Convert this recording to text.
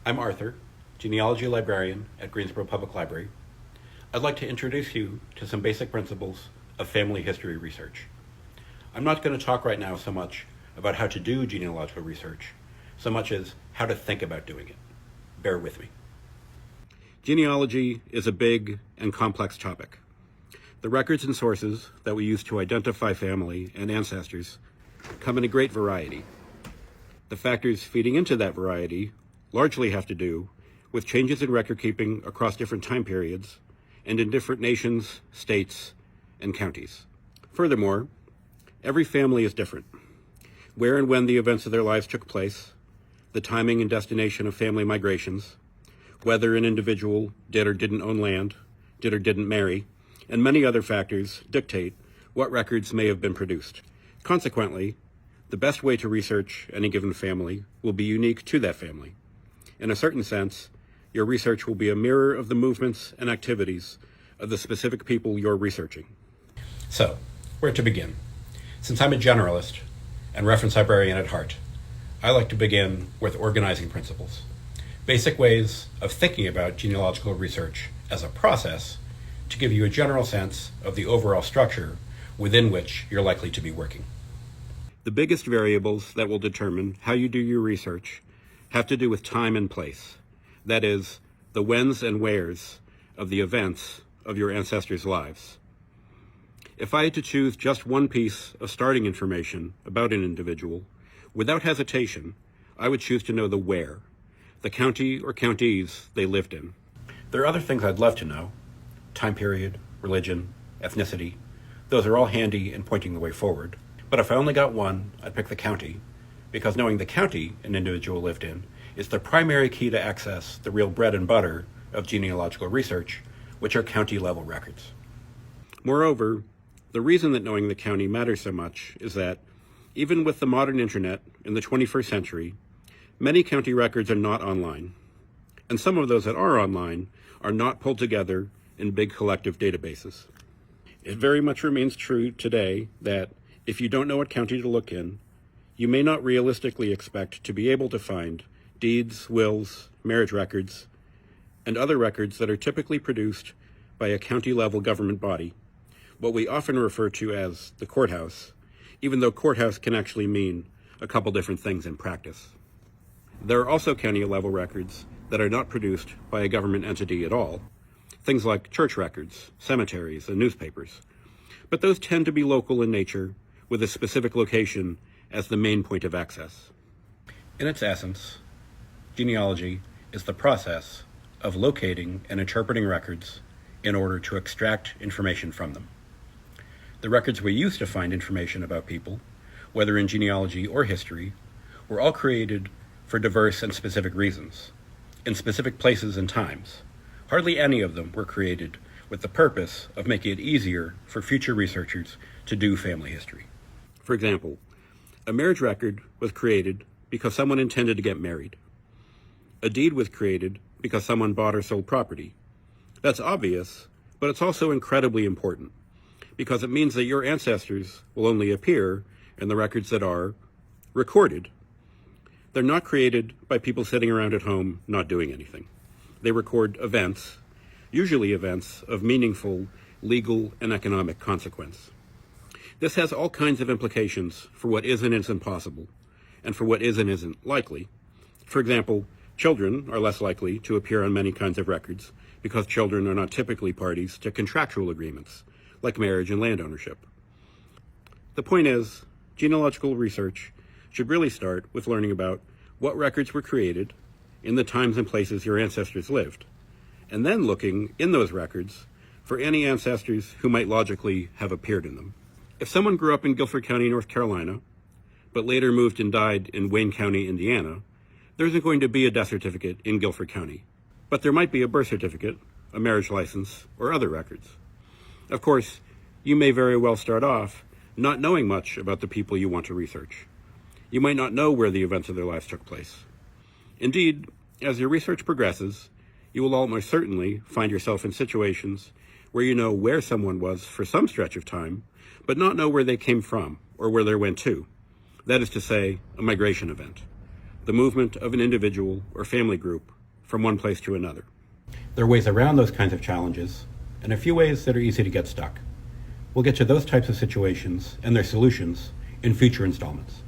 I'm Arthur, genealogy librarian at Greensboro Public Library. I'd like to introduce you to some basic principles of family history research. I'm not going to talk right now so much about how to do genealogical research, so much as how to think about doing it. Bear with me. Genealogy is a big and complex topic. The records and sources that we use to identify family and ancestors come in a great variety. The factors feeding into that variety largely have to do with changes in record keeping across different time periods and in different nations, states, and counties. Furthermore, every family is different. Where and when the events of their lives took place, the timing and destination of family migrations, whether an individual did or didn't own land, did or didn't marry, and many other factors dictate what records may have been produced. Consequently, the best way to research any given family will be unique to that family. In a certain sense, your research will be a mirror of the movements and activities of the specific people you're researching. So, where to begin? Since I'm a generalist and reference librarian at heart, I like to begin with organizing principles, basic ways of thinking about genealogical research as a process to give you a general sense of the overall structure within which you're likely to be working. The biggest variables that will determine how you do your research have to do with time and place. That is, the whens and wheres of the events of your ancestors' lives. If I had to choose just one piece of starting information about an individual, without hesitation, I would choose to know the where, the county or counties they lived in. There are other things I'd love to know: time period, religion, ethnicity. Those are all handy in pointing the way forward. But if I only got one, I'd pick the county, because knowing the county an individual lived in is the primary key to access the real bread and butter of genealogical research, which are county-level records. Moreover, the reason that knowing the county matters so much is that, even with the modern internet in the 21st century, many county records are not online, and some of those that are online are not pulled together in big collective databases. It very much remains true today that if you don't know what county to look in, you may not realistically expect to be able to find deeds, wills, marriage records, and other records that are typically produced by a county-level government body, what we often refer to as the courthouse, even though courthouse can actually mean a couple different things in practice. There are also county-level records that are not produced by a government entity at all, things like church records, cemeteries, and newspapers, but those tend to be local in nature, with a specific location as the main point of access. In its essence, genealogy is the process of locating and interpreting records in order to extract information from them. The records we use to find information about people, whether in genealogy or history, were all created for diverse and specific reasons, in specific places and times. Hardly any of them were created with the purpose of making it easier for future researchers to do family history. For example, a marriage record was created because someone intended to get married. A deed was created because someone bought or sold property. That's obvious, but it's also incredibly important, because it means that your ancestors will only appear in the records that are recorded. They're not created by people sitting around at home not doing anything. They record events, usually events of meaningful legal and economic consequence. This has all kinds of implications for what is and isn't possible, and for what is and isn't likely. For example, children are less likely to appear on many kinds of records because children are not typically parties to contractual agreements, like marriage and land ownership. The point is, genealogical research should really start with learning about what records were created in the times and places your ancestors lived, and then looking in those records for any ancestors who might logically have appeared in them. If someone grew up in Guilford County, North Carolina, but later moved and died in Wayne County, Indiana, there isn't going to be a death certificate in Guilford County, but there might be a birth certificate, a marriage license, or other records. Of course, you may very well start off not knowing much about the people you want to research. You might not know where the events of their lives took place. Indeed, as your research progresses, you will almost certainly find yourself in situations where you know where someone was for some stretch of time, but not know where they came from or where they went to. That is to say, a migration event, the movement of an individual or family group from one place to another. There are ways around those kinds of challenges, and a few ways that are easy to get stuck. We'll get to those types of situations and their solutions in future installments.